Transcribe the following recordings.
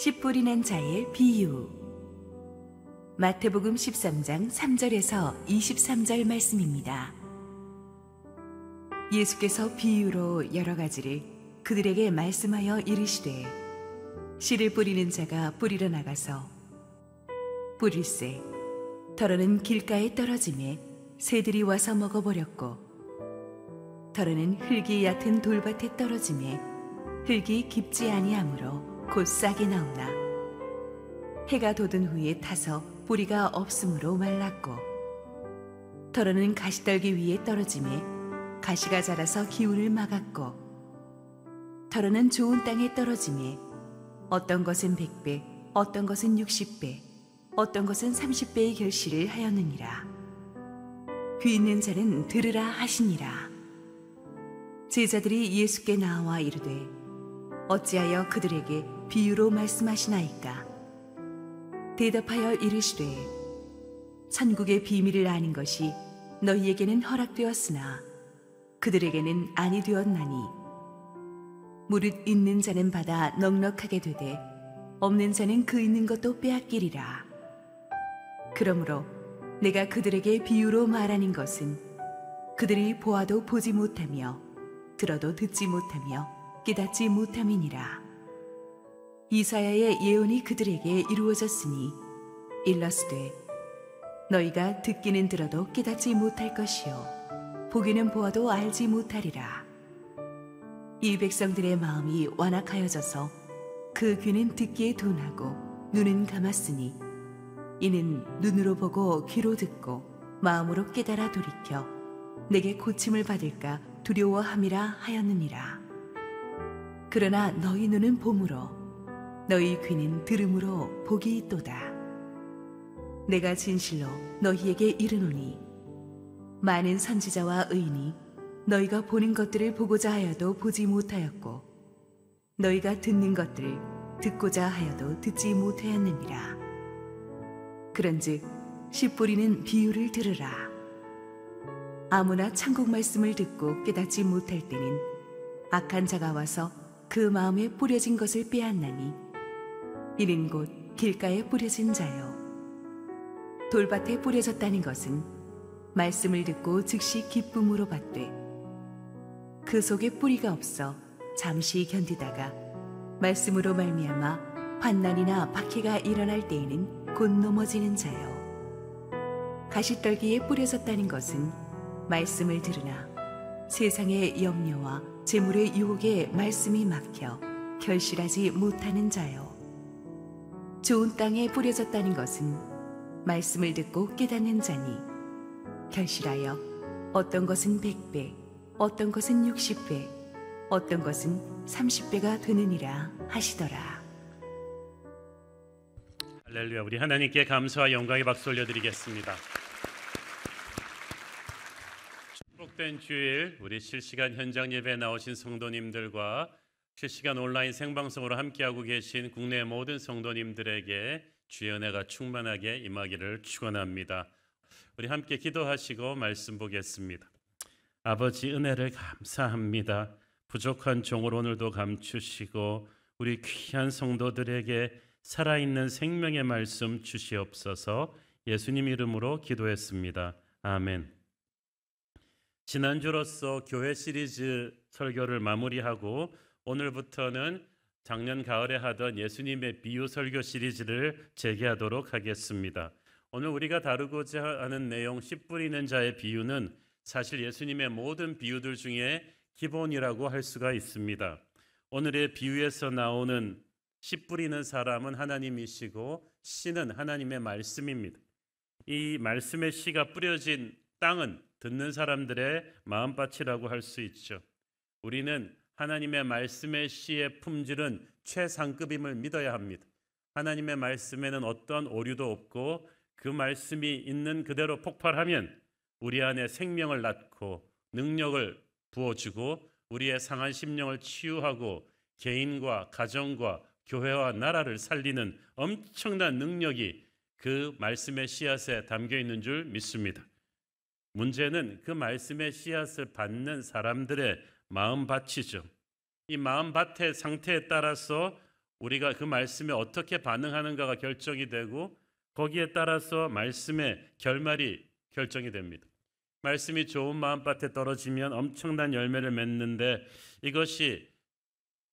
씨 뿌리는 자의 비유. 마태복음 13장 3절에서 23절 말씀입니다. 예수께서 비유로 여러 가지를 그들에게 말씀하여 이르시되, 씨를 뿌리는 자가 뿌리러 나가서 뿌릴새 더러는 길가에 떨어지매 새들이 와서 먹어버렸고, 더러는 흙이 얕은 돌밭에 떨어지매 흙이 깊지 아니하므로 곧 싹이 나오나 해가 돋은 후에 타서 뿌리가 없으므로 말랐고, 더러는 가시떨기 위에 떨어지매 가시가 자라서 기운을 막았고, 더러는 좋은 땅에 떨어지매 어떤 것은 100배, 어떤 것은 60배, 어떤 것은 30배의 결실을 하였느니라. 귀 있는 자는 들으라 하시니라. 제자들이 예수께 나와 이르되, 어찌하여 그들에게 비유로 말씀하시나이까? 대답하여 이르시되, 천국의 비밀을 아는 것이 너희에게는 허락되었으나 그들에게는 아니 되었나니, 무릇 있는 자는 받아 넉넉하게 되되 없는 자는 그 있는 것도 빼앗기리라. 그러므로 내가 그들에게 비유로 말하는 것은 그들이 보아도 보지 못하며 들어도 듣지 못하며 깨닫지 못함이니라. 이사야의 예언이 그들에게 이루어졌으니 일러스되, 너희가 듣기는 들어도 깨닫지 못할 것이요 보기는 보아도 알지 못하리라. 이 백성들의 마음이 완악하여져서 그 귀는 듣기에 둔하고 눈은 감았으니, 이는 눈으로 보고 귀로 듣고 마음으로 깨달아 돌이켜 내게 고침을 받을까 두려워함이라 하였느니라. 그러나 너희 눈은 봄으로 너희 귀는 들음으로 복이 있도다. 내가 진실로 너희에게 이르노니, 많은 선지자와 의인이 너희가 보는 것들을 보고자 하여도 보지 못하였고, 너희가 듣는 것들을 듣고자 하여도 듣지 못하였느니라. 그런즉 씨 뿌리는 비유를 들으라. 아무나 천국 말씀을 듣고 깨닫지 못할 때는 악한 자가 와서 그 마음에 뿌려진 것을 빼앗나니, 이는 곧 길가에 뿌려진 자요. 돌밭에 뿌려졌다는 것은 말씀을 듣고 즉시 기쁨으로 받되, 그 속에 뿌리가 없어 잠시 견디다가 말씀으로 말미암아 환난이나 박해가 일어날 때에는 곧 넘어지는 자요. 가시떨기에 뿌려졌다는 것은 말씀을 들으나 세상의 염려와 재물의 유혹에 말씀이 막혀 결실하지 못하는 자요. 좋은 땅에 뿌려졌다는 것은 말씀을 듣고 깨닫는 자니, 결실하여 어떤 것은 100배, 어떤 것은 60배, 어떤 것은 30배가 되느니라 하시더라. 할렐루야. 우리 하나님께 감사와 영광의 박수 올려드리겠습니다. 축복된 주일, 우리 실시간 현장 예배에 나오신 성도님들과 실시간 온라인 생방송으로 함께하고 계신 국내 모든 성도님들에게 주의 은혜가 충만하게 임하기를 축원합니다. 우리 함께 기도하시고 말씀 보겠습니다. 아버지, 은혜를 감사합니다. 부족한 종을 오늘도 감추시고 우리 귀한 성도들에게 살아있는 생명의 말씀 주시옵소서. 예수님 이름으로 기도했습니다. 아멘. 지난주로서 교회 시리즈 설교를 마무리하고 오늘부터는 작년 가을에 하던 예수님의 비유 설교 시리즈를 재개하도록 하겠습니다. 오늘 우리가 다루고자 하는 내용, 씨 뿌리는 자의 비유는 사실 예수님의 모든 비유들 중에 기본이라고 할 수가 있습니다. 오늘의 비유에서 나오는 씨 뿌리는 사람은 하나님이시고 씨는 하나님의 말씀입니다. 이 말씀의 씨가 뿌려진 땅은 듣는 사람들의 마음밭이라고 할 수 있죠. 우리는 하나님의 말씀의 씨의 품질은 최상급임을 믿어야 합니다. 하나님의 말씀에는 어떤 오류도 없고 그 말씀이 있는 그대로 폭발하면 우리 안에 생명을 낳고 능력을 부어주고 우리의 상한 심령을 치유하고 개인과 가정과 교회와 나라를 살리는 엄청난 능력이 그 말씀의 씨앗에 담겨 있는 줄 믿습니다. 문제는 그 말씀의 씨앗을 받는 사람들의 마음밭이죠. 이 마음밭의 상태에 따라서 우리가 그 말씀에 어떻게 반응하는가가 결정이 되고 거기에 따라서 말씀의 결말이 결정이 됩니다. 말씀이 좋은 마음밭에 떨어지면 엄청난 열매를 맺는데 이것이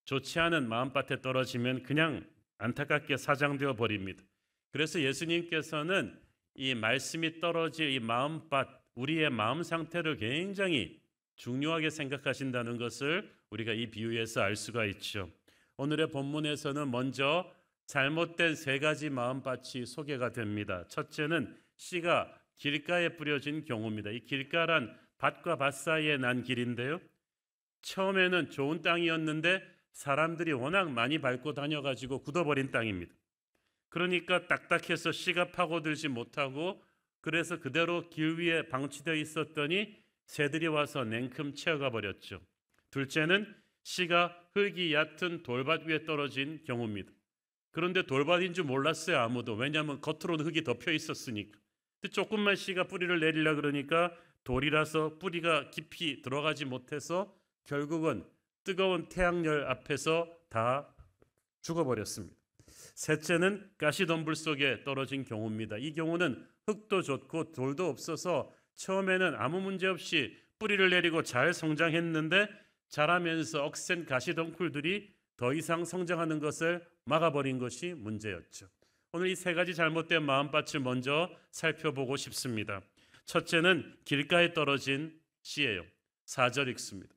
좋지 않은 마음밭에 떨어지면 그냥 안타깝게 사장되어 버립니다. 그래서 예수님께서는 이 말씀이 떨어질 이 마음밭, 우리의 마음 상태를 굉장히 중요하게 생각하신다는 것을 우리가 이 비유에서 알 수가 있죠. 오늘의 본문에서는 먼저 잘못된 세 가지 마음밭이 소개가 됩니다. 첫째는 씨가 길가에 뿌려진 경우입니다. 이 길가란 밭과 밭 사이에 난 길인데요. 처음에는 좋은 땅이었는데 사람들이 워낙 많이 밟고 다녀가지고 굳어버린 땅입니다. 그러니까 딱딱해서 씨가 파고들지 못하고 그래서 그대로 길 위에 방치되어 있었더니 새들이 와서 냉큼 채워가 버렸죠. 둘째는 씨가 흙이 얕은 돌밭 위에 떨어진 경우입니다. 그런데 돌밭인 줄 몰랐어요, 아무도. 왜냐하면 겉으로는 흙이 덮여 있었으니까. 근데 조금만 씨가 뿌리를 내리려 그러니까 돌이라서 뿌리가 깊이 들어가지 못해서 결국은 뜨거운 태양열 앞에서 다 죽어버렸습니다. 셋째는 가시덤불 속에 떨어진 경우입니다. 이 경우는 흙도 좋고 돌도 없어서 처음에는 아무 문제 없이 뿌리를 내리고 잘 성장했는데 자라면서 억센 가시덩굴들이 더 이상 성장하는 것을 막아버린 것이 문제였죠. 오늘 이 세 가지 잘못된 마음밭을 먼저 살펴보고 싶습니다. 첫째는 길가에 떨어진 씨예요. 4절 읽습니다.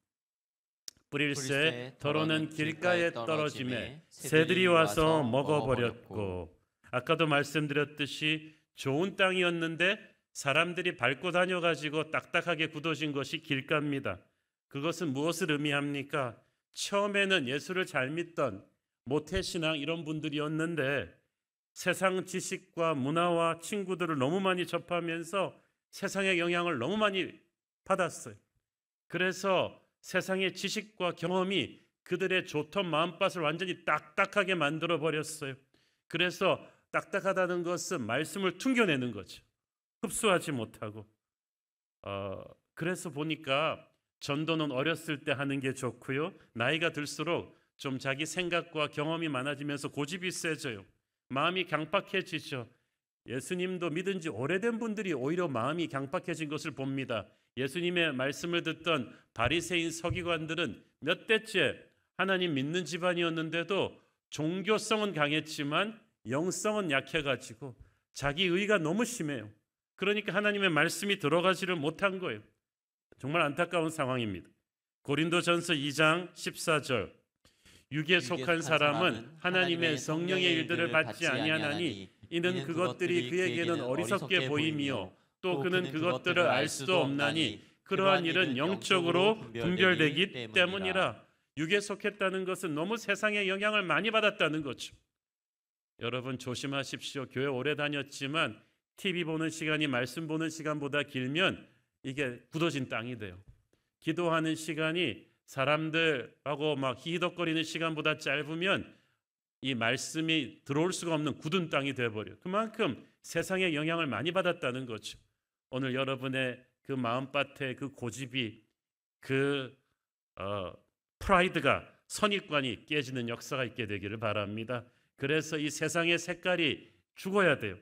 뿌릴새 더러는 길가에 떨어짐에 새들이 와서 먹어버렸고. 아까도 말씀드렸듯이 좋은 땅이었는데 사람들이 밟고 다녀가지고 딱딱하게 굳어진 것이 길가입니다. 그것은 무엇을 의미합니까? 처음에는 예수를 잘 믿던 모태신앙 이런 분들이었는데 세상 지식과 문화와 친구들을 너무 많이 접하면서 세상의 영향을 너무 많이 받았어요. 그래서 세상의 지식과 경험이 그들의 좋던 마음밭을 완전히 딱딱하게 만들어 버렸어요. 그래서 딱딱하다는 것은 말씀을 퉁겨내는 거죠. 흡수하지 못하고. 그래서 보니까 전도는 어렸을 때 하는 게 좋고요. 나이가 들수록 좀 자기 생각과 경험이 많아지면서 고집이 세져요. 마음이 강팍해지죠. 예수님도 믿은 지 오래된 분들이 오히려 마음이 강팍해진 것을 봅니다. 예수님의 말씀을 듣던 바리새인 서기관들은 몇 대째 하나님 믿는 집안이었는데도 종교성은 강했지만 영성은 약해가지고 자기 의가 너무 심해요. 그러니까 하나님의 말씀이 들어가지를 못한 거예요. 정말 안타까운 상황입니다. 고린도전서 2장 14절 육에 속한 사람은 하나님의 성령의 일들을 받지 아니하나니 이는 그것들이 그에게는 어리석게 보임이요 또 그는 그것들을 알 수도 없나니 그러한 일은 영적으로 분별되기 때문이라. 육에 속했다는 것은 너무 세상의 영향을 많이 받았다는 거죠. 여러분 조심하십시오. 교회 오래 다녔지만 TV 보는 시간이 말씀 보는 시간보다 길면 이게 굳어진 땅이 돼요. 기도하는 시간이 사람들하고 막 히덕거리는 시간보다 짧으면 이 말씀이 들어올 수가 없는 굳은 땅이 되어버려요. 그만큼 세상의 영향을 많이 받았다는 거죠. 오늘 여러분의 그 마음밭에 그 고집이 그 프라이드가 선입관이 깨지는 역사가 있게 되기를 바랍니다. 그래서 이 세상의 색깔이 죽어야 돼요.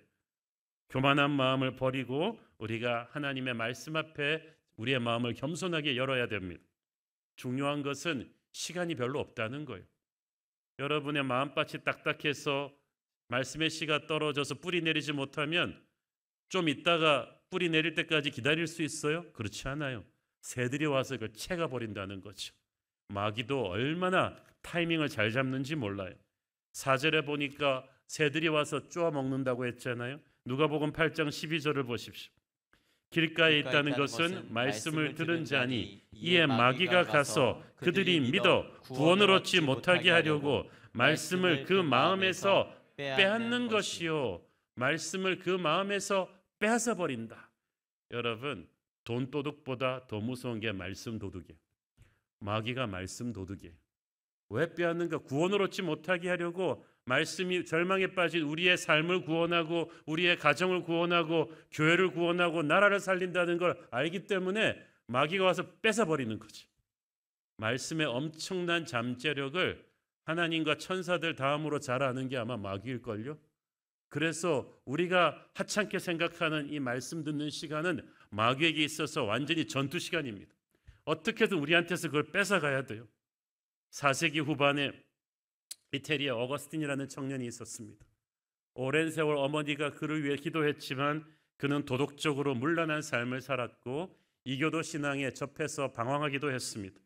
교만한 마음을 버리고 우리가 하나님의 말씀 앞에 우리의 마음을 겸손하게 열어야 됩니다. 중요한 것은 시간이 별로 없다는 거예요. 여러분의 마음밭이 딱딱해서 말씀의 씨가 떨어져서 뿌리 내리지 못하면 좀 있다가 뿌리 내릴 때까지 기다릴 수 있어요? 그렇지 않아요. 새들이 와서 그걸 채가 버린다는 거죠. 마귀도 얼마나 타이밍을 잘 잡는지 몰라요. 4절에 보니까 새들이 와서 쪼아 먹는다고 했잖아요. 누가복음 8장 12절을 보십시오. 길가에 있다는 것은 말씀을 들은 자니 이에 마귀가 가서 그들이 믿어 구원을 얻지 못하게 하려고 말씀을 그 마음에서 빼앗는 것이요. 말씀을 그 마음에서 빼앗아 버린다. 여러분 돈 도둑보다 더 무서운 게 말씀 도둑이에요. 마귀가 말씀 도둑이에요. 왜 빼앗는가? 구원을 얻지 못하게 하려고 말씀이 절망에 빠진 우리의 삶을 구원하고 우리의 가정을 구원하고 교회를 구원하고 나라를 살린다는 걸 알기 때문에 마귀가 와서 뺏어버리는 거지. 말씀의 엄청난 잠재력을 하나님과 천사들 다음으로 잘 아는 게 아마 마귀일걸요. 그래서 우리가 하찮게 생각하는 이 말씀 듣는 시간은 마귀에게 있어서 완전히 전투 시간입니다. 어떻게든 우리한테서 그걸 뺏어가야 돼요. 4세기 후반에 이태리에 어거스틴이라는 청년이 있었습니다. 오랜 세월 어머니가 그를 위해 기도했지만 그는 도덕적으로 문란한 삶을 살았고 이교도 신앙에 접해서 방황하기도 했습니다.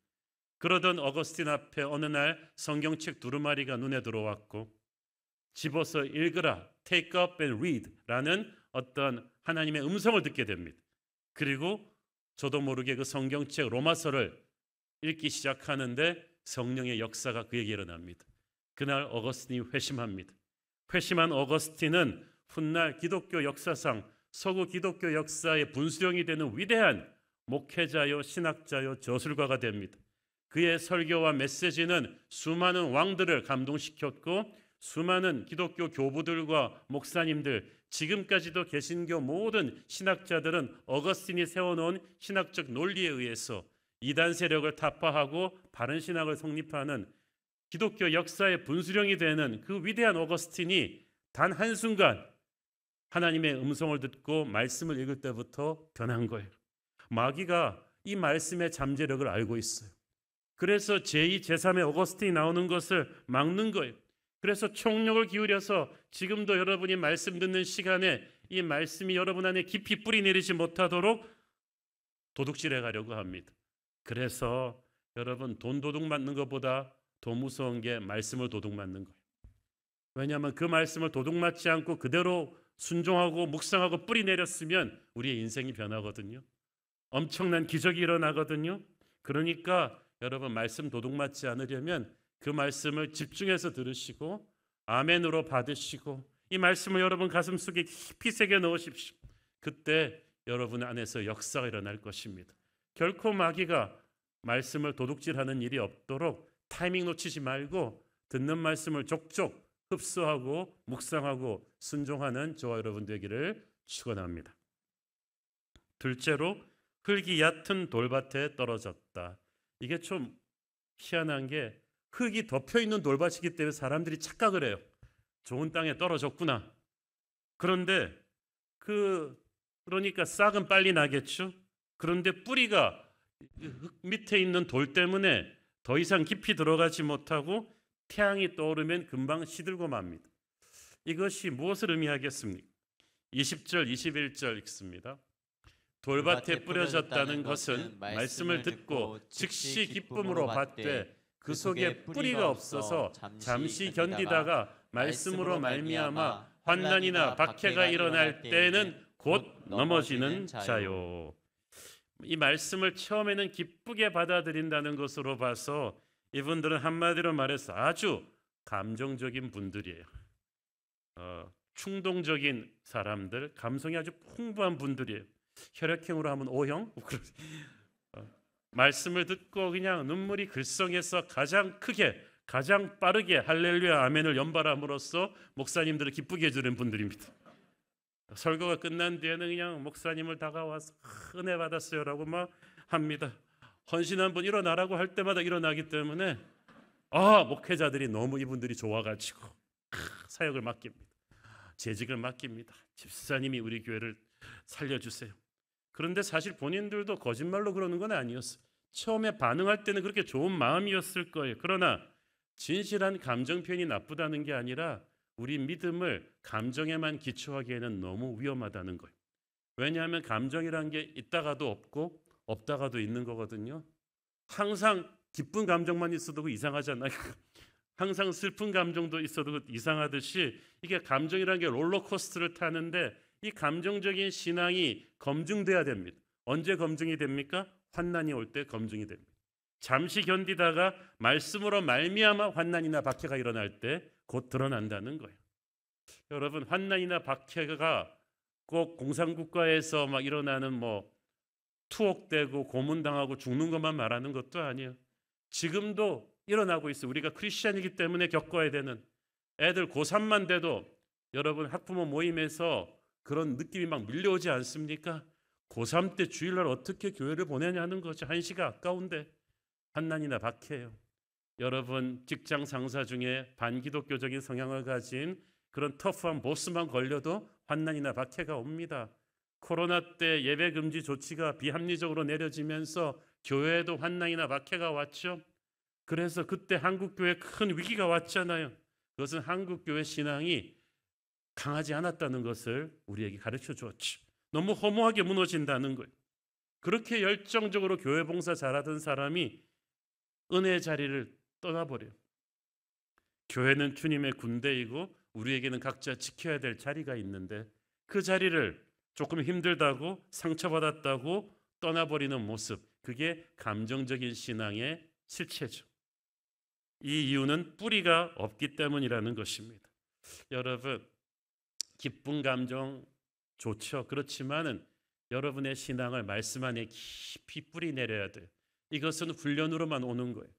그러던 어거스틴 앞에 어느 날 성경책 두루마리가 눈에 들어왔고 집어서 읽으라, take up and read 라는 어떤 하나님의 음성을 듣게 됩니다. 그리고 저도 모르게 그 성경책 로마서를 읽기 시작하는데 성령의 역사가 그에게 일어납니다. 그날 어거스틴이 회심합니다. 회심한 어거스틴은 훗날 기독교 역사상 서구 기독교 역사의 분수령이 되는 위대한 목회자요, 신학자요, 저술가가 됩니다. 그의 설교와 메시지는 수많은 왕들을 감동시켰고 수많은 기독교 교부들과 목사님들, 지금까지도 개신교 모든 신학자들은 어거스틴이 세워놓은 신학적 논리에 의해서 이단 세력을 타파하고 바른 신학을 성립하는 기독교 역사의 분수령이 되는 그 위대한 어거스틴이 단 한순간 하나님의 음성을 듣고 말씀을 읽을 때부터 변한 거예요. 마귀가 이 말씀의 잠재력을 알고 있어요. 그래서 제2, 제3의 어거스틴이 나오는 것을 막는 거예요. 그래서 총력을 기울여서 지금도 여러분이 말씀 듣는 시간에 이 말씀이 여러분 안에 깊이 뿌리 내리지 못하도록 도둑질해 가려고 합니다. 그래서 여러분 돈 도둑 맞는 것보다 더 무서운 게 말씀을 도둑 맞는 거예요. 왜냐하면 그 말씀을 도둑 맞지 않고 그대로 순종하고 묵상하고 뿌리 내렸으면 우리의 인생이 변하거든요. 엄청난 기적이 일어나거든요. 그러니까 여러분 말씀 도둑 맞지 않으려면 그 말씀을 집중해서 들으시고 아멘으로 받으시고 이 말씀을 여러분 가슴속에 깊이 새겨 넣으십시오. 그때 여러분 안에서 역사가 일어날 것입니다. 결코 마귀가 말씀을 도둑질하는 일이 없도록 타이밍 놓치지 말고 듣는 말씀을 족족 흡수하고 묵상하고 순종하는 저와 여러분 되기를 축원합니다. 둘째로 흙이 얕은 돌밭에 떨어졌다. 이게 좀 희한한 게 흙이 덮여있는 돌밭이기 때문에 사람들이 착각을 해요. 좋은 땅에 떨어졌구나. 그런데 그러니까 싹은 빨리 나겠죠. 그런데 뿌리가 흙 밑에 있는 돌 때문에 더 이상 깊이 들어가지 못하고 태양이 떠오르면 금방 시들고 맙니다. 이것이 무엇을 의미하겠습니까? 20절, 21절 읽습니다. 돌밭에 뿌려졌다는 것은 말씀을 듣고 즉시 기쁨으로 받되 그 속에 뿌리가 없어서 잠시 견디다가 말씀으로 말미암아 환난이나 박해가 일어날 때에는 곧 넘어지는 자요. 이 말씀을 처음에는 기쁘게 받아들인다는 것으로 봐서 이분들은 한마디로 말해서 아주 감정적인 분들이에요. 충동적인 사람들, 감성이 아주 풍부한 분들이에요. 혈액형으로 하면 O형? 말씀을 듣고 그냥 눈물이 글썽해서 가장 크게 가장 빠르게 할렐루야 아멘을 연발함으로써 목사님들을 기쁘게 해주는 분들입니다. 설교가 끝난 뒤에는 그냥 목사님을 다가와서 은혜 받았어요라고 막 합니다. 헌신한 분 일어나라고 할 때마다 일어나기 때문에 목회자들이 너무 이분들이 좋아가지고 사역을 맡깁니다. 재직을 맡깁니다. 집사님이 우리 교회를 살려주세요. 그런데 사실 본인들도 거짓말로 그러는 건 아니었어요. 처음에 반응할 때는 그렇게 좋은 마음이었을 거예요. 그러나 진실한 감정 표현이 나쁘다는 게 아니라 우리 믿음을 감정에만 기초하기에는 너무 위험하다는 거예요. 왜냐하면 감정이란 게 있다가도 없고 없다가도 있는 거거든요. 항상 기쁜 감정만 있어도 이상하잖아요. 항상 슬픈 감정도 있어도 이상하듯이 이게 감정이라는 게 롤러코스터를 타는데 이 감정적인 신앙이 검증돼야 됩니다. 언제 검증이 됩니까? 환난이 올 때 검증이 됩니다. 잠시 견디다가 말씀으로 말미암아 환난이나 박해가 일어날 때 곧 드러난다는 거예요. 여러분 환난이나 박해가 꼭 공산국가에서 막 일어나는 투옥되고 고문당하고 죽는 것만 말하는 것도 아니에요. 지금도 일어나고 있어요. 우리가 크리스찬이기 때문에 겪어야 되는 애들 고3만 돼도 여러분 학부모 모임에서 그런 느낌이 막 밀려오지 않습니까? 고3 때 주일날 어떻게 교회를 보내냐는 거죠. 한시가 아까운데 환난이나 박해예요. 여러분 직장 상사 중에 반기독교적인 성향을 가진 그런 터프한 보스만 걸려도 환난이나 박해가 옵니다. 코로나 때 예배 금지 조치가 비합리적으로 내려지면서 교회에도 환난이나 박해가 왔죠. 그래서 그때 한국교회에 큰 위기가 왔잖아요. 그것은 한국교회 신앙이 강하지 않았다는 것을 우리에게 가르쳐 주었죠. 너무 허무하게 무너진다는 거예요. 그렇게 열정적으로 교회 봉사 잘하던 사람이 은혜의 자리를 떠나버려요. 교회는 주님의 군대이고 우리에게는 각자 지켜야 될 자리가 있는데 그 자리를 조금 힘들다고 상처받았다고 떠나버리는 모습, 그게 감정적인 신앙의 실체죠. 이 이유는 뿌리가 없기 때문이라는 것입니다. 여러분, 기쁜 감정 좋죠. 그렇지만은 여러분의 신앙을 말씀 안에 깊이 뿌리 내려야 돼요. 이것은 훈련으로만 오는 거예요.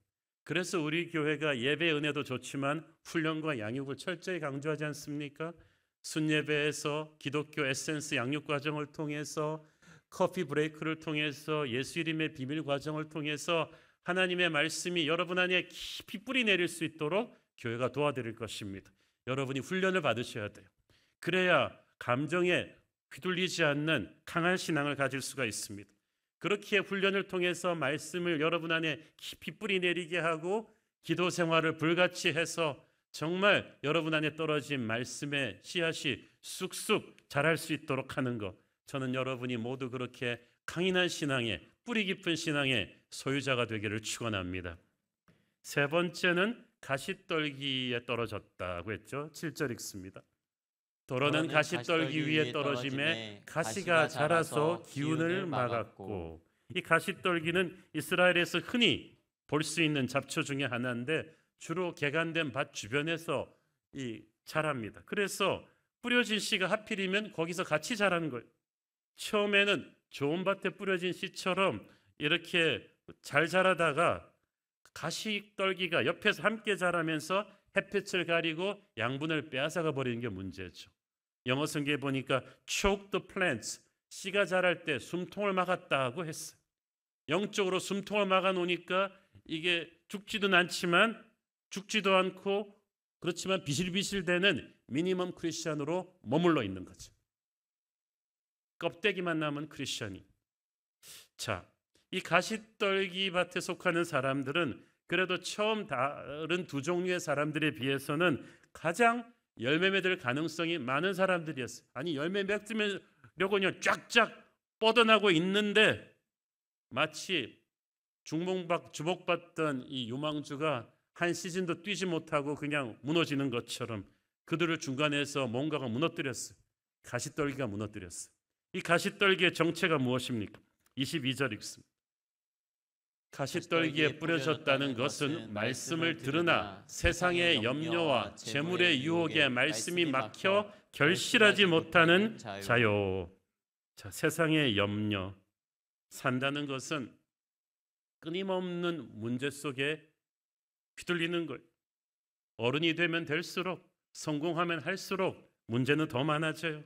그래서 우리 교회가 예배 은혜도 좋지만 훈련과 양육을 철저히 강조하지 않습니까? 순예배에서 기독교 에센스 양육 과정을 통해서 커피 브레이크를 통해서 예수 이름의 비밀 과정을 통해서 하나님의 말씀이 여러분 안에 깊이 뿌리 내릴 수 있도록 교회가 도와드릴 것입니다. 여러분이 훈련을 받으셔야 돼요. 그래야 감정에 휘둘리지 않는 강한 신앙을 가질 수가 있습니다. 그렇게 훈련을 통해서 말씀을 여러분 안에 깊이 뿌리 내리게 하고 기도 생활을 불같이 해서 정말 여러분 안에 떨어진 말씀의 씨앗이 쑥쑥 자랄 수 있도록 하는 것, 저는 여러분이 모두 그렇게 강인한 신앙의 뿌리 깊은 신앙의 소유자가 되기를 축원합니다. 세 번째는 가시떨기에 떨어졌다고 했죠. 7절 읽습니다. 도로는 가시떨기 위에 떨어짐에 가시가 자라서 기운을 막았고, 이 가시떨기는 이스라엘에서 흔히 볼 수 있는 잡초 중에 하나인데 주로 개간된 밭 주변에서 자랍니다. 그래서 뿌려진 씨가 하필이면 거기서 같이 자라는 거예요. 처음에는 좋은 밭에 뿌려진 씨처럼 이렇게 잘 자라다가 가시떨기가 옆에서 함께 자라면서 햇빛을 가리고 양분을 빼앗아가 버리는 게 문제죠. 영어 성경에 보니까 choke the plants, 씨가 자랄 때 숨통을 막았다고 했어요. 영적으로 숨통을 막아 놓으니까 이게 죽지도 않지만 죽지도 않고 그렇지만 비실비실대는 미니멈 크리스찬으로 머물러 있는 거죠. 껍데기만 남은 크리스찬이. 자, 이 가시떨기 밭에 속하는 사람들은 그래도 처음 다른 두 종류의 사람들에 비해서는 가장 열매 맺을 가능성이 많은 사람들이었어요. 아니 열매 맺으려고 쫙쫙 뻗어나고 있는데 마치 주목받던 이 유망주가 한 시즌도 뛰지 못하고 그냥 무너지는 것처럼 그들을 중간에서 뭔가가 무너뜨렸어요. 가시떨기가 무너뜨렸어요. 이 가시떨기의 정체가 무엇입니까? 22절 읽습니다. 가시떨기에 뿌려졌다는 것은 말씀을 들으나 세상의 염려와 재물의 유혹에 말씀이 막혀 결실하지 못하는 자요. 자, 세상의 염려, 산다는 것은 끊임없는 문제 속에 휘둘리는 거예요. 어른이 되면 될수록, 성공하면 할수록 문제는 더 많아져요.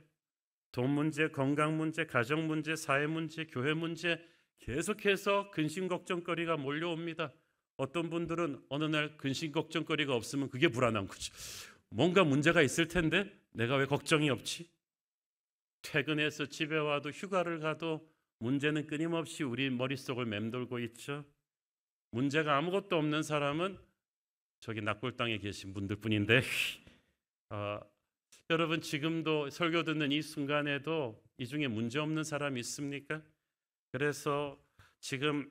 돈 문제, 건강 문제, 가정 문제, 사회 문제, 교회 문제, 계속해서 근심 걱정거리가 몰려옵니다. 어떤 분들은 어느 날 근심 걱정거리가 없으면 그게 불안한 거죠. 뭔가 문제가 있을 텐데 내가 왜 걱정이 없지? 퇴근해서 집에 와도 휴가를 가도 문제는 끊임없이 우리 머릿속을 맴돌고 있죠. 문제가 아무것도 없는 사람은 저기 낙골당에 계신 분들 뿐인데 여러분 지금도 설교 듣는 이 순간에도 이 중에 문제 없는 사람이 있습니까? 그래서 지금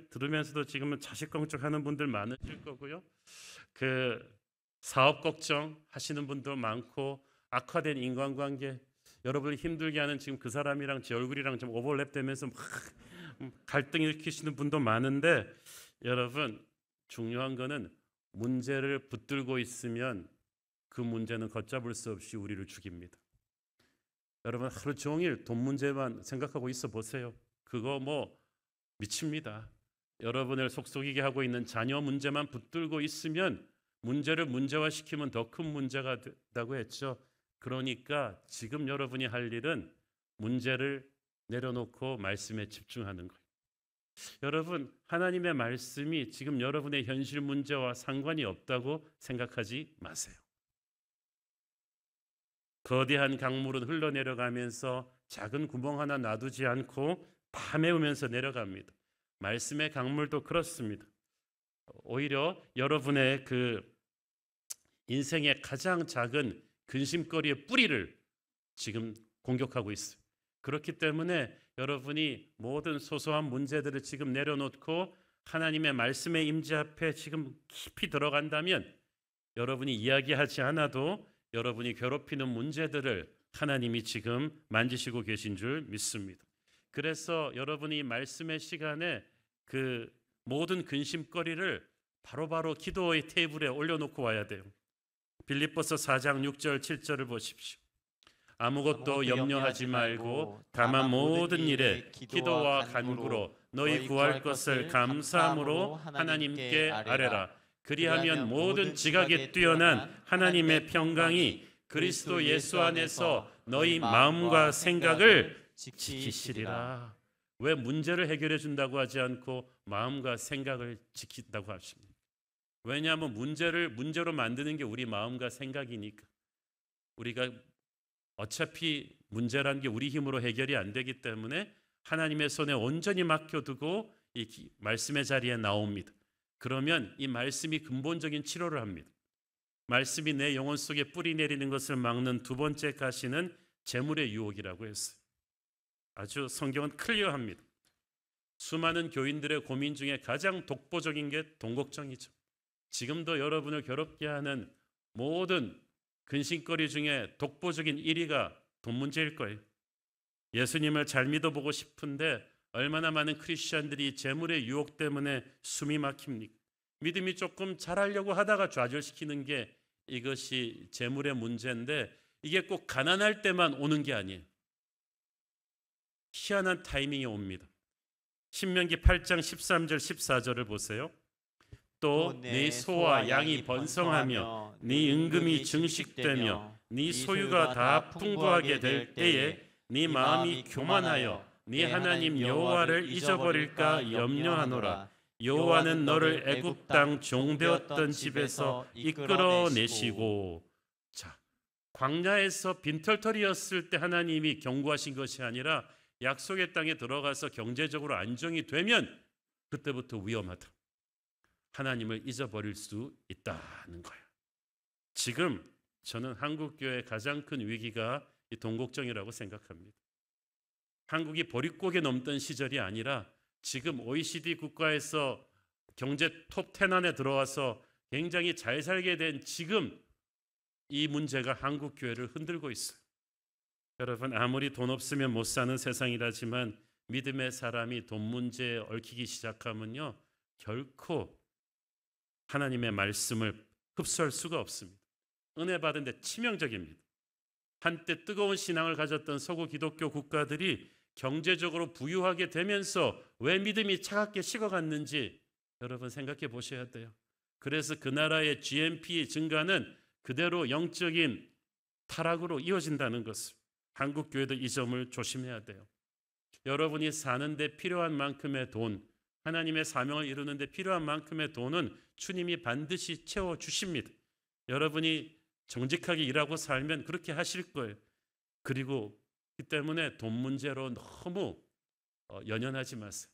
들으면서도 지금은 자식 걱정하는 분들 많으실 거고요. 그 사업 걱정 하시는 분도 많고 악화된 인간관계, 여러분을 힘들게 하는 지금 그 사람이랑 제 얼굴이랑 좀 오버랩되면서 막 갈등 일으키시는 분도 많은데 여러분 중요한 거는 문제를 붙들고 있으면 그 문제는 걷잡을 수 없이 우리를 죽입니다. 여러분 하루 종일 돈 문제만 생각하고 있어 보세요. 그거 미칩니다. 여러분을 속속이게 하고 있는 자녀 문제만 붙들고 있으면 문제를 문제화시키면 더 큰 문제가 된다고 했죠. 그러니까 지금 여러분이 할 일은 문제를 내려놓고 말씀에 집중하는 거예요. 여러분, 하나님의 말씀이 지금 여러분의 현실 문제와 상관이 없다고 생각하지 마세요. 거대한 강물은 흘러내려가면서 작은 구멍 하나 놔두지 않고 다 메우면서 내려갑니다. 말씀의 강물도 그렇습니다. 오히려 여러분의 그 인생의 가장 작은 근심거리의 뿌리를 지금 공격하고 있어요. 그렇기 때문에 여러분이 모든 소소한 문제들을 지금 내려놓고 하나님의 말씀의 임재 앞에 지금 깊이 들어간다면 여러분이 이야기하지 않아도 여러분이 괴롭히는 문제들을 하나님이 지금 만지시고 계신 줄 믿습니다. 그래서 여러분이 말씀의 시간에 그 모든 근심거리를 바로바로 기도의 테이블에 올려놓고 와야 돼요. 빌립보서 4장 6절 7절을 보십시오. 아무것도 염려하지 말고 다만 모든 일에 기도와 간구로 너희 구할 것을 감사함으로 하나님께 아뢰라. 그리하면 모든 지각에 뛰어난 하나님의 평강이 그리스도 예수 안에서 너희 마음과 생각을 지키시리라. 왜 문제를 해결해 준다고 하지 않고 마음과 생각을 지킨다고 하십니까? 왜냐하면 문제로 만드는 게 우리 마음과 생각이니까. 우리가 어차피 문제라는 게 우리 힘으로 해결이 안 되기 때문에 하나님의 손에 온전히 맡겨두고 이 말씀의 자리에 나옵니다. 그러면 이 말씀이 근본적인 치료를 합니다. 말씀이 내 영혼 속에 뿌리 내리는 것을 막는 두 번째 가시는 재물의 유혹이라고 했어요. 아주 성경은 클리어합니다. 수많은 교인들의 고민 중에 가장 독보적인 게 돈 걱정이죠. 지금도 여러분을 괴롭게 하는 모든 근심거리 중에 독보적인 1위가 돈 문제일 거예요. 예수님을 잘 믿어보고 싶은데 얼마나 많은 크리스천들이 재물의 유혹 때문에 숨이 막힙니까? 믿음이 조금 잘하려고 하다가 좌절시키는 게 이것이 재물의 문제인데 이게 꼭 가난할 때만 오는 게 아니에요. 희한한 타이밍이 옵니다. 신명기 8장 13절 14절을 보세요. 또 네 소와 양이 번성하며 네 임금이 증식되며 네 소유가 다 풍부하게 될 때에 네 마음이 교만하여 네 하나님 여호와를 잊어버릴까 염려하노라. 여호와는 너를 애굽 땅 종되었던 집에서 이끌어내시고. 자, 광야에서 빈털터리였을 때 하나님이 경고하신 것이 아니라 약속의 땅에 들어가서 경제적으로 안정이 되면 그때부터 위험하다. 하나님을 잊어버릴 수 있다는 거예요. 지금 저는 한국교회의 가장 큰 위기가 이 돈 걱정이라고 생각합니다. 한국이 보릿고개 넘던 시절이 아니라 지금 OECD 국가에서 경제 톱10 안에 들어와서 굉장히 잘 살게 된 지금 이 문제가 한국교회를 흔들고 있어요. 여러분, 아무리 돈 없으면 못 사는 세상이라지만 믿음의 사람이 돈 문제에 얽히기 시작하면요 결코 하나님의 말씀을 흡수할 수가 없습니다. 은혜 받은데 치명적입니다. 한때 뜨거운 신앙을 가졌던 서구 기독교 국가들이 경제적으로 부유하게 되면서 왜 믿음이 차갑게 식어갔는지 여러분 생각해 보셔야 돼요. 그래서 그 나라의 GNP 증가는 그대로 영적인 타락으로 이어진다는 것을 한국 교회도 이 점을 조심해야 돼요. 여러분이 사는데 필요한 만큼의 돈, 하나님의 사명을 이루는데 필요한 만큼의 돈은 주님이 반드시 채워주십니다. 여러분이 정직하게 일하고 살면 그렇게 하실 거예요. 그리고 그 때문에 돈 문제로 너무 연연하지 마세요.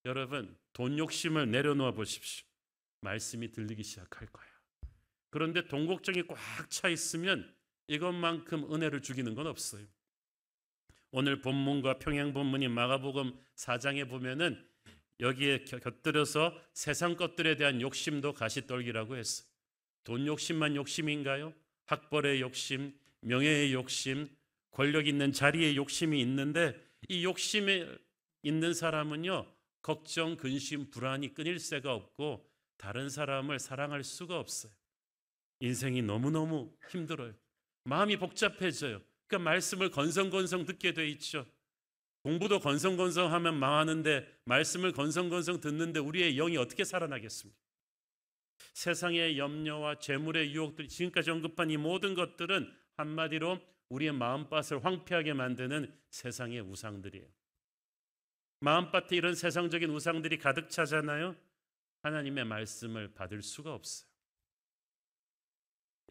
여러분, 돈 욕심을 내려놓아 보십시오. 말씀이 들리기 시작할 거예요. 그런데 돈 걱정이 꽉 차 있으면 이것만큼 은혜를 주기는 건 없어요. 오늘 본문과 평행 본문인 마가복음 4장에 보면은 여기에 곁들여서 세상 것들에 대한 욕심도 가시떨기라고 했어요. 돈 욕심만 욕심인가요? 학벌의 욕심, 명예의 욕심, 권력 있는 자리의 욕심이 있는데 이 욕심에 있는 사람은요 걱정, 근심, 불안이 끊일 새가 없고 다른 사람을 사랑할 수가 없어요. 인생이 너무너무 힘들어요. 마음이 복잡해져요. 그러니까 말씀을 건성건성 듣게 돼 있죠. 공부도 건성건성하면 망하는데 말씀을 건성건성 듣는데 우리의 영이 어떻게 살아나겠습니까? 세상의 염려와 재물의 유혹들, 지금까지 언급한 이 모든 것들은 한마디로 우리의 마음밭을 황폐하게 만드는 세상의 우상들이에요. 마음밭에 이런 세상적인 우상들이 가득 차잖아요. 하나님의 말씀을 받을 수가 없어요.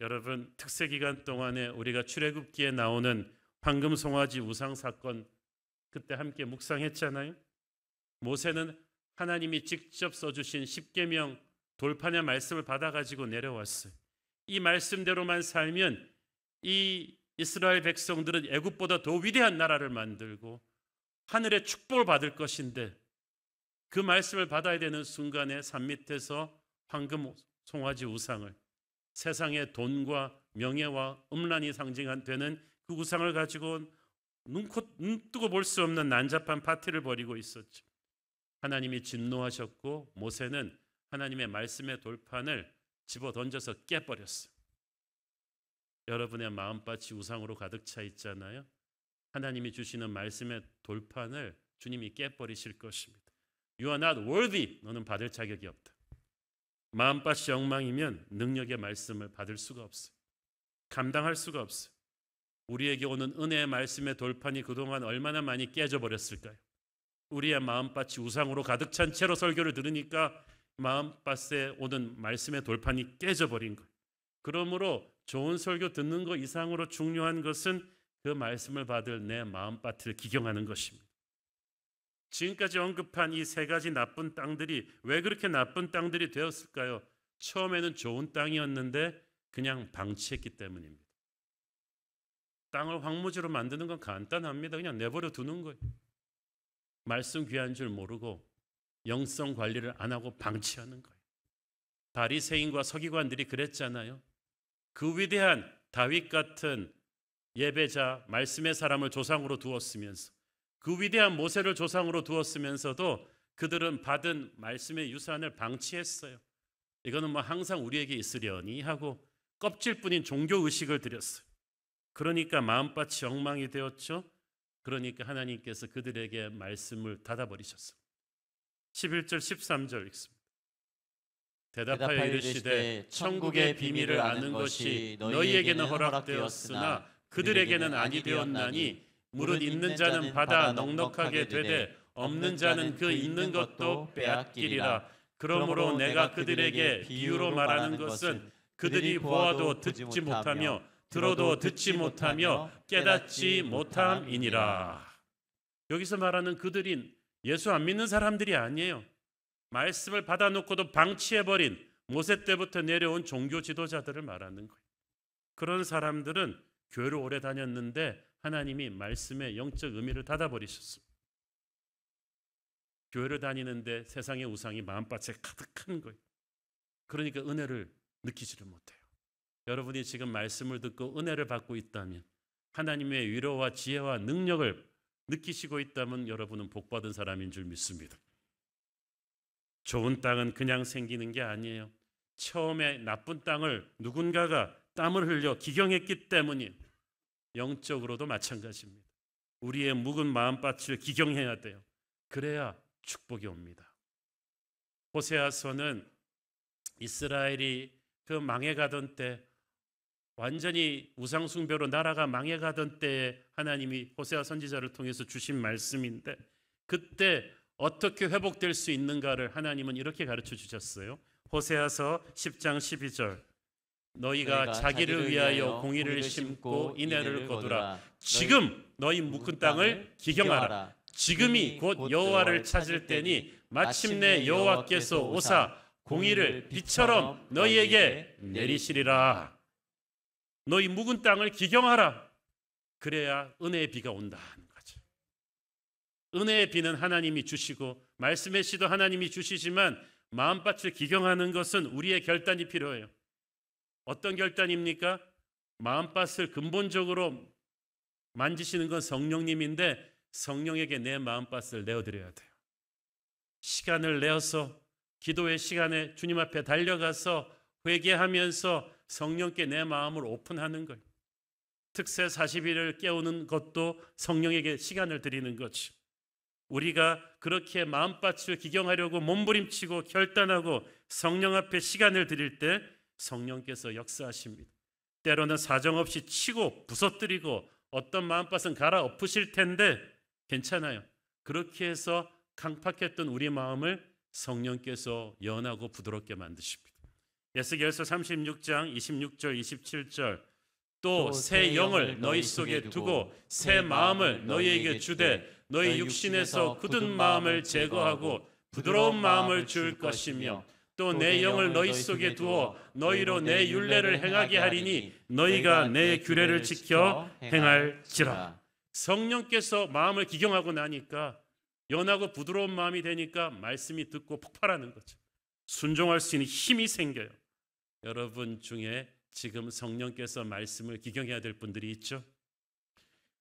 여러분, 특세 기간 동안에 우리가 출애굽기에 나오는 황금 송아지 우상 사건 그때 함께 묵상했잖아요. 모세는 하나님이 직접 써주신 십계명 돌판의 말씀을 받아가지고 내려왔어요. 이 말씀대로만 살면 이 이스라엘 백성들은 애굽보다 더 위대한 나라를 만들고 하늘의 축복을 받을 것인데, 그 말씀을 받아야 되는 순간에 산 밑에서 황금 송아지 우상을, 세상의 돈과 명예와 음란이 상징되는 그 우상을 가지고 눈 뜨고 볼 수 없는 난잡한 파티를 벌이고 있었죠. 하나님이 진노하셨고 모세는 하나님의 말씀의 돌판을 집어 던져서 깨버렸어요. 여러분의 마음밭이 우상으로 가득 차 있잖아요. 하나님이 주시는 말씀의 돌판을 주님이 깨버리실 것입니다. You are not worthy. 너는 받을 자격이 없다. 마음밭이 엉망이면 능력의 말씀을 받을 수가 없어요. 감당할 수가 없어요. 우리에게 오는 은혜의 말씀의 돌판이 그동안 얼마나 많이 깨져버렸을까요? 우리의 마음밭이 우상으로 가득 찬 채로 설교를 들으니까 마음밭에 오는 말씀의 돌판이 깨져버린 거예요. 그러므로 좋은 설교 듣는 것 이상으로 중요한 것은 그 말씀을 받을 내 마음밭을 기경하는 것입니다. 지금까지 언급한 이 세 가지 나쁜 땅들이 왜 그렇게 나쁜 땅들이 되었을까요? 처음에는 좋은 땅이었는데 그냥 방치했기 때문입니다. 땅을 황무지로 만드는 건 간단합니다. 그냥 내버려 두는 거예요. 말씀 귀한 줄 모르고 영성 관리를 안 하고 방치하는 거예요. 바리새인과 서기관들이 그랬잖아요. 그 위대한 다윗 같은 예배자, 말씀의 사람을 조상으로 두었으면서, 그 위대한 모세를 조상으로 두었으면서도 그들은 받은 말씀의 유산을 방치했어요. 이거는 뭐 항상 우리에게 있으려니 하고 껍질뿐인 종교의식을 드렸어요. 그러니까 마음밭이 엉망이 되었죠. 그러니까 하나님께서 그들에게 말씀을 닫아버리셨어요. 11절 13절 읽습니다. 대답하여 이르시되 천국의 비밀을 아는 것이 너희에게는 허락되었으나 그들에게는 아니 되었나니 무릇 있는 자는 받아 넉넉하게 되되 없는 자는 그 있는 것도 빼앗기리라. 그러므로 내가 그들에게 비유로 말하는 것은 그들이 보아도 듣지 못하며 들어도 듣지 못하며 깨닫지 못함이니라. 여기서 말하는 그들인 예수 안 믿는 사람들이 아니에요. 말씀을 받아놓고도 방치해버린 모세 때부터 내려온 종교 지도자들을 말하는 거예요. 그런 사람들은 교회를 오래 다녔는데 하나님이 말씀의 영적 의미를 닫아버리셨습니다. 교회를 다니는데 세상의 우상이 마음밭에 가득한 거예요. 그러니까 은혜를 느끼지를 못해요. 여러분이 지금 말씀을 듣고 은혜를 받고 있다면, 하나님의 위로와 지혜와 능력을 느끼시고 있다면 여러분은 복받은 사람인 줄 믿습니다. 좋은 땅은 그냥 생기는 게 아니에요. 처음에 나쁜 땅을 누군가가 땀을 흘려 기경했기 때문에 영적으로도 마찬가지입니다. 우리의 묵은 마음밭을 기경해야 돼요. 그래야 축복이 옵니다. 호세아서는 이스라엘이 그 망해가던 때, 완전히 우상숭배로 나라가 망해가던 때에 하나님이 호세아 선지자를 통해서 주신 말씀인데, 그때 어떻게 회복될 수 있는가를 하나님은 이렇게 가르쳐 주셨어요. 호세아서 10장 12절 너희가 자기를 위하여 공의를 심고 인애를 거두라. 지금 너희 묵은 땅을 기경하라. 지금이 곧 여호와를 찾을 때니 마침내 여호와께서 오사 공의를 비처럼 너희에게 내리시리라. 너희 묵은 땅을 기경하라. 그래야 은혜의 비가 온다 하는 거죠. 은혜의 비는 하나님이 주시고 말씀의 씨도 하나님이 주시지만 마음밭을 기경하는 것은 우리의 결단이 필요해요. 어떤 결단입니까? 마음밭을 근본적으로 만지시는 건 성령님인데 성령에게 내 마음밭을 내어드려야 돼요. 시간을 내어서 기도의 시간에 주님 앞에 달려가서 회개하면서 성령께 내 마음을 오픈하는 거예요. 특세 40일을 깨우는 것도 성령에게 시간을 드리는 거죠. 우리가 그렇게 마음밭을 기경하려고 몸부림치고 결단하고 성령 앞에 시간을 드릴 때 성령께서 역사하십니다. 때로는 사정없이 치고 부서뜨리고 어떤 마음밭은 갈아엎으실 텐데 괜찮아요. 그렇게 해서 강팍했던 우리 마음을 성령께서 연하고 부드럽게 만드십니다. 에스겔서 36장 26절 27절 또 새 영을 너희 속에 두고 새 마음을 너희에게 주되 너희 육신에서 굳은 마음을 제거하고 부드러운 마음을 줄 것이며 또 내 영을 너희 속에 두어 너희로 내 율례를 행하게 하리니 너희가 내 규례를 지켜 행할지라. 성령께서 마음을 기경하고 나니까 연하고 부드러운 마음이 되니까 말씀이 듣고 폭발하는 거죠. 순종할 수 있는 힘이 생겨요. 여러분 중에 지금 성령께서 말씀을 기경해야 될 분들이 있죠.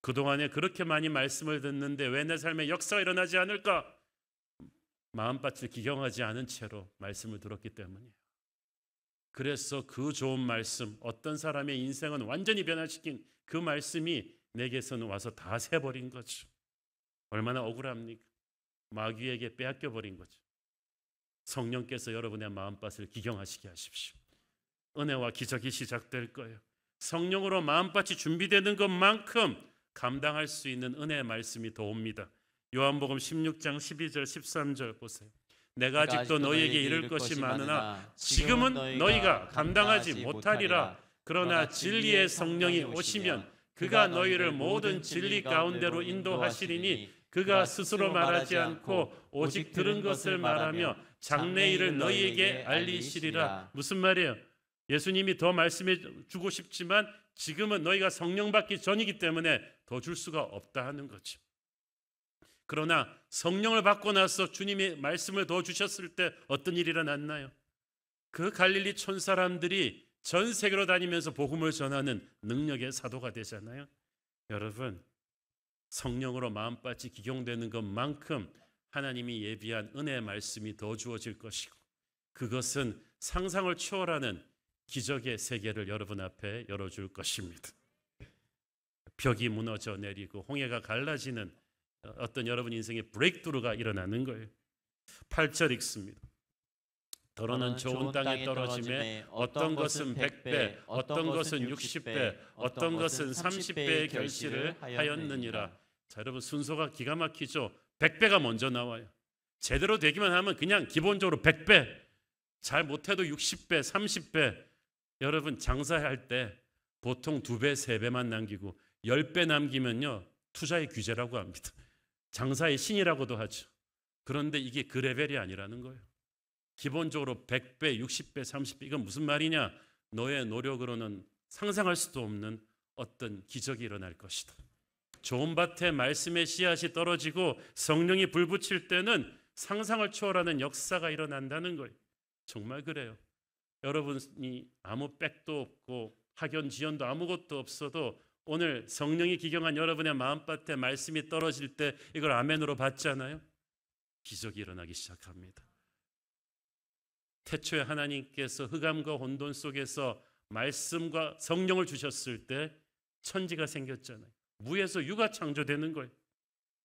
그동안에 그렇게 많이 말씀을 듣는데 왜 내 삶에 역사가 일어나지 않을까? 마음밭을 기경하지 않은 채로 말씀을 들었기 때문이에요. 그래서 그 좋은 말씀, 어떤 사람의 인생은 완전히 변화시킨 그 말씀이 내게서는 와서 다 새버린 거죠. 얼마나 억울합니까? 마귀에게 빼앗겨버린 거죠. 성령께서 여러분의 마음밭을 기경하시게 하십시오. 은혜와 기적이 시작될 거예요. 성령으로 마음밭이 준비되는 것만큼 감당할 수 있는 은혜의 말씀이 더 옵니다. 요한복음 16장 12절 13절 보세요. 내가 아직도 너희에게 이를 것이 많으나 지금은 너희가 감당하지 못하리라. 그러나 진리의 성령이 오시면 그가 너희를 모든 진리 가운데로 인도하시리니 그가 스스로 말하지 않고 오직 들은 것을 말하며 장래 일을 너희에게 알리시리라. 무슨 말이에요? 예수님이 더 말씀해 주고 싶지만 지금은 너희가 성령 받기 전이기 때문에 더 줄 수가 없다 하는 거죠. 그러나 성령을 받고 나서 주님이 말씀을 더 주셨을 때 어떤 일이 일어났나요? 그 갈릴리 촌 사람들이 전 세계로 다니면서 복음을 전하는 능력의 사도가 되잖아요. 여러분, 성령으로 마음밭이 기경되는 것만큼 하나님이 예비한 은혜의 말씀이 더 주어질 것이고 그것은 상상을 초월하는 기적의 세계를 여러분 앞에 열어줄 것입니다. 벽이 무너져 내리고 홍해가 갈라지는 어떤 여러분 인생의 브레이크스루가 일어나는 거예요. 8절 읽습니다. 더러는 좋은 땅에 떨어짐에 어떤 것은 100배, 어떤 것은 60배, 어떤 것은 30배의 결실을 하였느니라. 자, 여러분 순서가 기가 막히죠. 100배가 먼저 나와요. 제대로 되기만 하면 그냥 기본적으로 100배, 잘 못해도 60배, 30배. 여러분 장사할 때 보통 2배, 3배만 남기고 10배 남기면요 투자의 규제라고 합니다. 장사의 신이라고도 하죠. 그런데 이게 그 레벨이 아니라는 거예요. 기본적으로 100배, 60배, 30배 이건 무슨 말이냐? 너의 노력으로는 상상할 수도 없는 어떤 기적이 일어날 것이다. 좋은 밭에 말씀의 씨앗이 떨어지고 성령이 불붙일 때는 상상을 초월하는 역사가 일어난다는 거예요. 정말 그래요. 여러분이 아무 백도 없고 학연 지연도 아무것도 없어도 오늘 성령이 기경한 여러분의 마음밭에 말씀이 떨어질 때 이걸 아멘으로 받잖아요. 기적이 일어나기 시작합니다. 태초에 하나님께서 흑암과 혼돈 속에서 말씀과 성령을 주셨을 때 천지가 생겼잖아요. 무에서 유가 창조되는 거예요.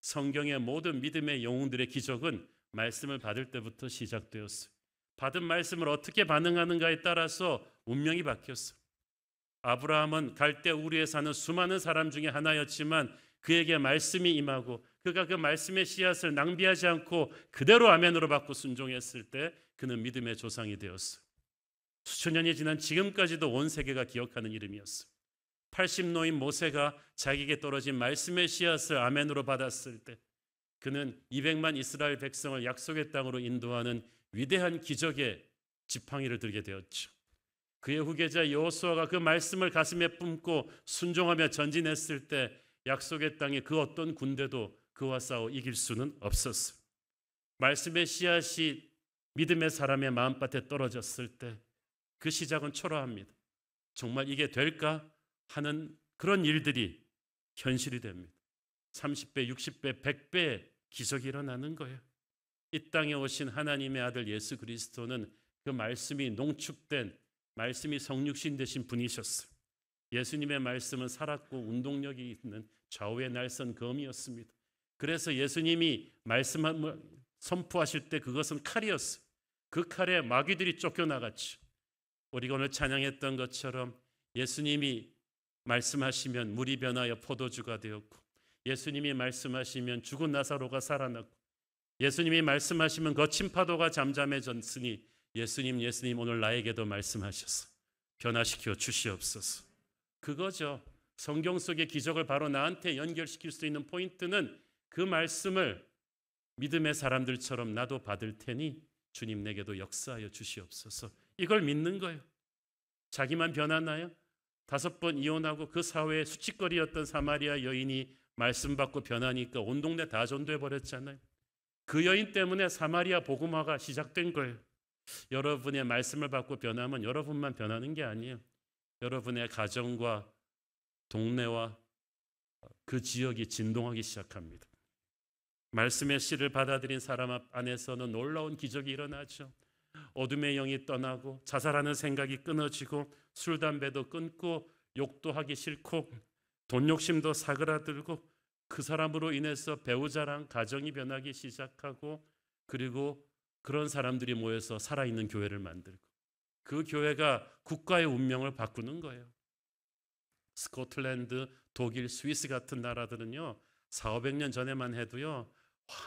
성경의 모든 믿음의 영웅들의 기적은 말씀을 받을 때부터 시작되었어요. 받은 말씀을 어떻게 반응하는가에 따라서 운명이 바뀌었어요. 아브라함은 갈대 우르에 사는 수많은 사람 중에 하나였지만 그에게 말씀이 임하고 그가 그 말씀의 씨앗을 낭비하지 않고 그대로 아멘으로 받고 순종했을 때 그는 믿음의 조상이 되었어요. 수천 년이 지난 지금까지도 온 세계가 기억하는 이름이었어요. 80노인 모세가 자기에게 떨어진 말씀의 씨앗을 아멘으로 받았을 때 그는 200만 이스라엘 백성을 약속의 땅으로 인도하는 위대한 기적의 지팡이를 들게 되었죠. 그의 후계자 여호수아가 그 말씀을 가슴에 품고 순종하며 전진했을 때 약속의 땅에 그 어떤 군대도 그와 싸워 이길 수는 없었어요. 말씀의 씨앗이 믿음의 사람의 마음밭에 떨어졌을 때 그 시작은 초라합니다. 정말 이게 될까 하는 그런 일들이 현실이 됩니다. 30배, 60배, 100배의 기적이 일어나는 거예요. 이 땅에 오신 하나님의 아들 예수 그리스도는 그 말씀이 농축된 말씀이 성육신 되신 분이셨어요. 예수님의 말씀은 살았고 운동력이 있는 좌우의 날선 검이었습니다. 그래서 예수님이 말씀을 선포하실 때 그것은 칼이었어요. 그 칼에 마귀들이 쫓겨나갔죠. 우리가 오늘 찬양했던 것처럼 예수님이 말씀하시면 물이 변하여 포도주가 되었고 예수님이 말씀하시면 죽은 나사로가 살아났고 예수님이 말씀하시면 거친 파도가 잠잠해졌으니 예수님 오늘 나에게도 말씀하셔서 변화시켜 주시옵소서. 그거죠. 성경 속의 기적을 바로 나한테 연결시킬 수 있는 포인트는 그 말씀을 믿음의 사람들처럼 나도 받을 테니 주님 내게도 역사하여 주시옵소서. 이걸 믿는 거예요. 자기만 변하나요? 5번 이혼하고 그 사회의 수치거리였던 사마리아 여인이 말씀 받고 변하니까 온 동네 다 전도해 버렸잖아요. 그 여인 때문에 사마리아 복음화가 시작된 거예요. 여러분의 말씀을 받고 변하면 여러분만 변하는 게 아니에요. 여러분의 가정과 동네와 그 지역이 진동하기 시작합니다. 말씀의 씨를 받아들인 사람 안에서는 놀라운 기적이 일어나죠. 어둠의 영이 떠나고 자살하는 생각이 끊어지고 술 담배도 끊고 욕도 하기 싫고 돈 욕심도 사그라들고 그 사람으로 인해서 배우자랑 가정이 변하기 시작하고 그리고 그런 사람들이 모여서 살아있는 교회를 만들고 그 교회가 국가의 운명을 바꾸는 거예요. 스코틀랜드, 독일, 스위스 같은 나라들은요 400~500년 전에만 해도요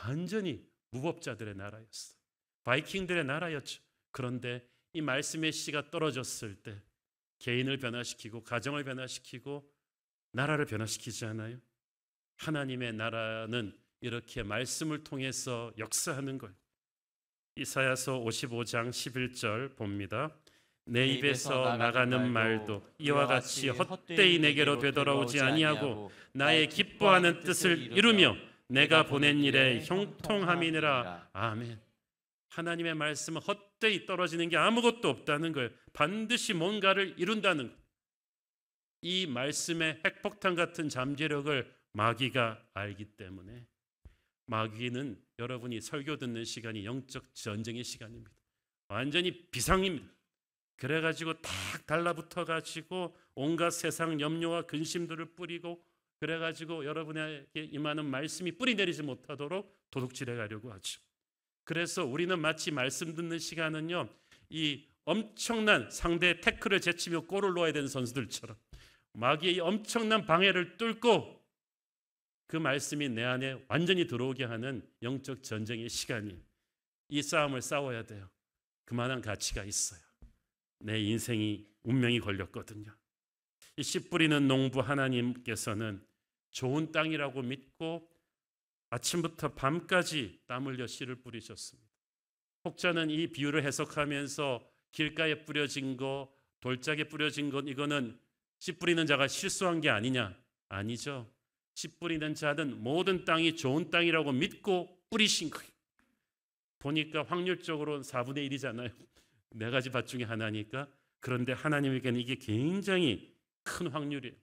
완전히 무법자들의 나라였어요. 바이킹들의 나라였죠. 그런데 이 말씀의 씨가 떨어졌을 때 개인을 변화시키고 가정을 변화시키고 나라를 변화시키지 않아요? 하나님의 나라는 이렇게 말씀을 통해서 역사하는 거예요. 이사야서 55장 11절 봅니다. 내 입에서 나가는 말도 이와 같이 헛되이 내게로 되돌아오지 아니하고 나의 기뻐하는 뜻을 이루며 내가 보낸 일에 형통함이니라. 아멘. 하나님의 말씀은 헛되이 떨어지는 게 아무것도 없다는 거예요. 반드시 뭔가를 이룬다는 거예요. 이 말씀의 핵폭탄 같은 잠재력을 마귀가 알기 때문에 마귀는 여러분이 설교 듣는 시간이 영적 전쟁의 시간입니다. 완전히 비상입니다. 그래가지고 탁 달라붙어가지고 온갖 세상 염려와 근심들을 뿌리고 그래가지고 여러분에게 임하는 말씀이 뿌리 내리지 못하도록 도둑질해 가려고 하죠. 그래서 우리는 마치 말씀 듣는 시간은요 이 엄청난 상대의 태클을 제치며 골을 넣어야 되는 선수들처럼 마귀의 엄청난 방해를 뚫고 그 말씀이 내 안에 완전히 들어오게 하는 영적 전쟁의 시간이 이 싸움을 싸워야 돼요. 그만한 가치가 있어요. 내 인생이 운명이 걸렸거든요. 이 씨 뿌리는 농부 하나님께서는 좋은 땅이라고 믿고 아침부터 밤까지 땀 흘려 씨를 뿌리셨습니다. 혹자는 이 비유를 해석하면서 길가에 뿌려진 거, 돌짝에 뿌려진 것 이거는 씨 뿌리는 자가 실수한 게 아니냐? 아니죠. 씨 뿌리는 자는 모든 땅이 좋은 땅이라고 믿고 뿌리신 거예요. 보니까 확률적으로 4분의 1이잖아요. 4가지 밭 중에 하나니까. 그런데 하나님에게는 이게 굉장히 큰 확률이에요.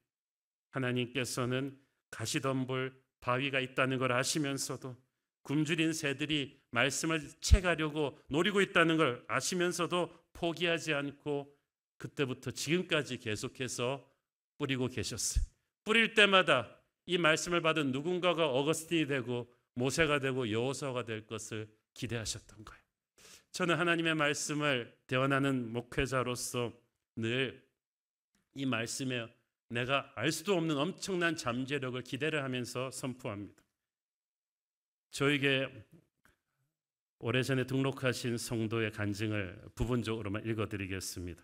하나님께서는 가시덤불 바위가 있다는 걸 아시면서도 굶주린 새들이 말씀을 채가려고 노리고 있다는 걸 아시면서도 포기하지 않고 그때부터 지금까지 계속해서 뿌리고 계셨어요. 뿌릴 때마다 이 말씀을 받은 누군가가 어거스틴이 되고 모세가 되고 여호수아가 될 것을 기대하셨던 거예요. 저는 하나님의 말씀을 대언하는 목회자로서 늘 이 말씀에 내가 알 수도 없는 엄청난 잠재력을 기대를 하면서 선포합니다. 저에게 오래전에 등록하신 성도의 간증을 부분적으로만 읽어드리겠습니다.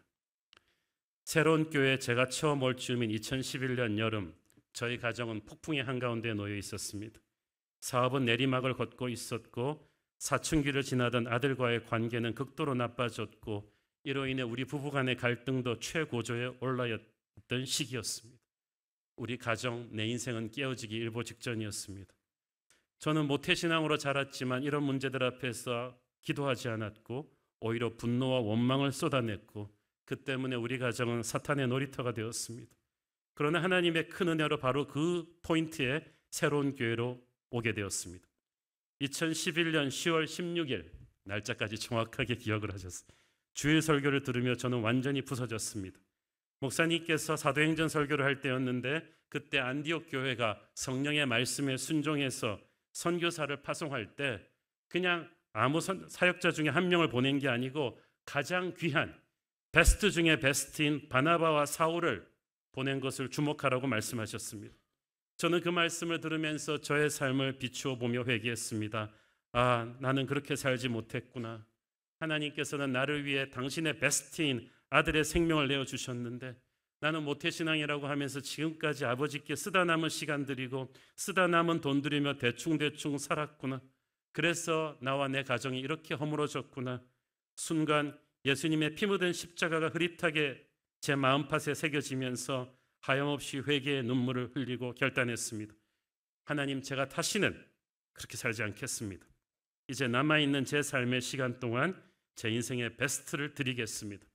새로운 교회에 제가 처음 올 즈음인 2011년 여름 저희 가정은 폭풍의 한가운데 놓여 있었습니다. 사업은 내리막을 걷고 있었고 사춘기를 지나던 아들과의 관계는 극도로 나빠졌고 이로 인해 우리 부부간의 갈등도 최고조에 올라였던 시기였습니다. 우리 가정, 내 인생은 깨어지기 일보 직전이었습니다. 저는 모태신앙으로 자랐지만 이런 문제들 앞에서 기도하지 않았고 오히려 분노와 원망을 쏟아냈고 그 때문에 우리 가정은 사탄의 놀이터가 되었습니다. 그러나 하나님의 큰 은혜로 바로 그 포인트에 새로운 교회로 오게 되었습니다. 2011년 10월 16일 날짜까지 정확하게 기억을 하셨어요. 주일 설교를 들으며 저는 완전히 부서졌습니다. 목사님께서 사도행전 설교를 할 때였는데 그때 안디옥 교회가 성령의 말씀에 순종해서 선교사를 파송할 때 그냥 아무 사역자 중에 한 명을 보낸 게 아니고 가장 귀한 베스트 중에 베스트인 바나바와 사울을 보낸 것을 주목하라고 말씀하셨습니다. 저는 그 말씀을 들으면서 저의 삶을 비추어 보며 회개했습니다. 아, 나는 그렇게 살지 못했구나. 하나님께서는 나를 위해 당신의 베스트인 아들의 생명을 내어주셨는데 나는 모태신앙이라고 하면서 지금까지 아버지께 쓰다 남은 시간 들이고 쓰다 남은 돈 들이며 대충대충 살았구나. 그래서 나와 내 가정이 이렇게 허물어졌구나. 순간 예수님의 피 묻은 십자가가 흐릿하게 제 마음밭에 새겨지면서 하염없이 회개의 눈물을 흘리고 결단했습니다. 하나님, 제가 다시는 그렇게 살지 않겠습니다. 이제 남아있는 제 삶의 시간 동안 제 인생의 베스트를 드리겠습니다.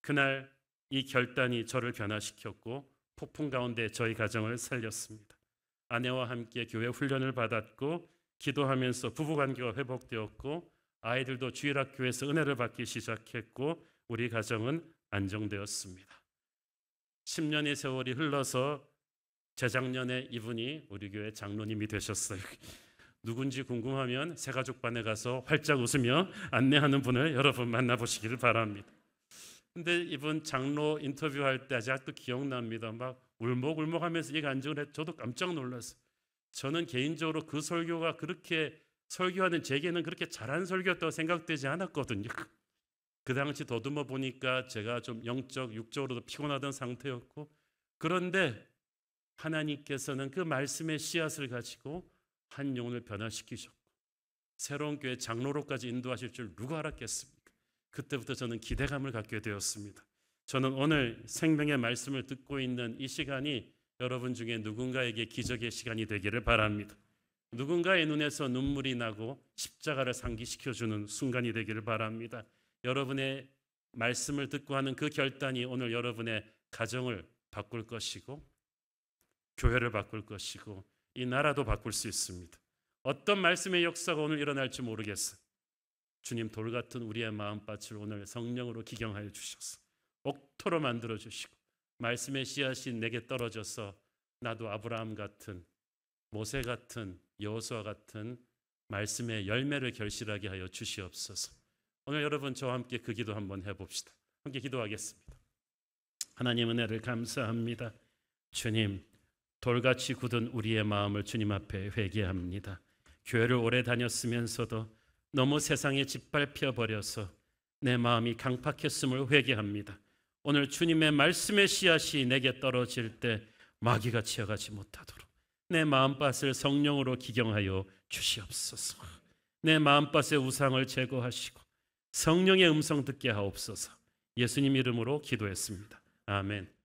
그날 이 결단이 저를 변화시켰고 폭풍 가운데 저희 가정을 살렸습니다. 아내와 함께 교회 훈련을 받았고 기도하면서 부부관계가 회복되었고 아이들도 주일학교에서 은혜를 받기 시작했고 우리 가정은 안정되었습니다. 10년의 세월이 흘러서 재작년에 이분이 우리 교회 장로님이 되셨어요. 누군지 궁금하면 새가족반에 가서 활짝 웃으며 안내하는 분을 여러분 만나보시기를 바랍니다. 근데 이분 장로 인터뷰할 때 아직도 기억납니다. 막 울먹울먹하면서 얘기 안 좋은 저도 깜짝 놀랐어요. 저는 개인적으로 그 설교가 그렇게 설교하는 제게는 그렇게 잘한 설교였다고 생각되지 않았거든요. 그 당시 더듬어 보니까 제가 좀 영적, 육적으로도 피곤하던 상태였고 그런데 하나님께서는 그 말씀의 씨앗을 가지고 한 영혼을 변화시키셨고 새로운 교회 장로로까지 인도하실 줄 누가 알았겠습니까? 그때부터 저는 기대감을 갖게 되었습니다. 저는 오늘 생명의 말씀을 듣고 있는 이 시간이 여러분 중에 누군가에게 기적의 시간이 되기를 바랍니다. 누군가의 눈에서 눈물이 나고 십자가를 상기시켜주는 순간이 되기를 바랍니다. 여러분의 말씀을 듣고 하는 그 결단이 오늘 여러분의 가정을 바꿀 것이고 교회를 바꿀 것이고 이 나라도 바꿀 수 있습니다. 어떤 말씀의 역사가 오늘 일어날지 모르겠어요. 주님, 돌 같은 우리의 마음밭을 오늘 성령으로 기경하여 주셔서 옥토로 만들어 주시고 말씀의 씨앗이 내게 떨어져서 나도 아브라함 같은 모세 같은 여호수아 같은 말씀의 열매를 결실하게 하여 주시옵소서. 오늘 여러분 저와 함께 그 기도 한번 해봅시다. 함께 기도하겠습니다. 하나님 은혜를 감사합니다. 주님, 돌같이 굳은 우리의 마음을 주님 앞에 회개합니다. 교회를 오래 다녔으면서도 너무 세상에 짓밟혀 버려서 내 마음이 강팍했음을 회개합니다. 오늘 주님의 말씀의 씨앗이 내게 떨어질 때 마귀가 치어가지 못하도록 내 마음밭을 성령으로 기경하여 주시옵소서. 내 마음밭의 우상을 제거하시고 성령의 음성 듣게 하옵소서. 예수님 이름으로 기도했습니다. 아멘.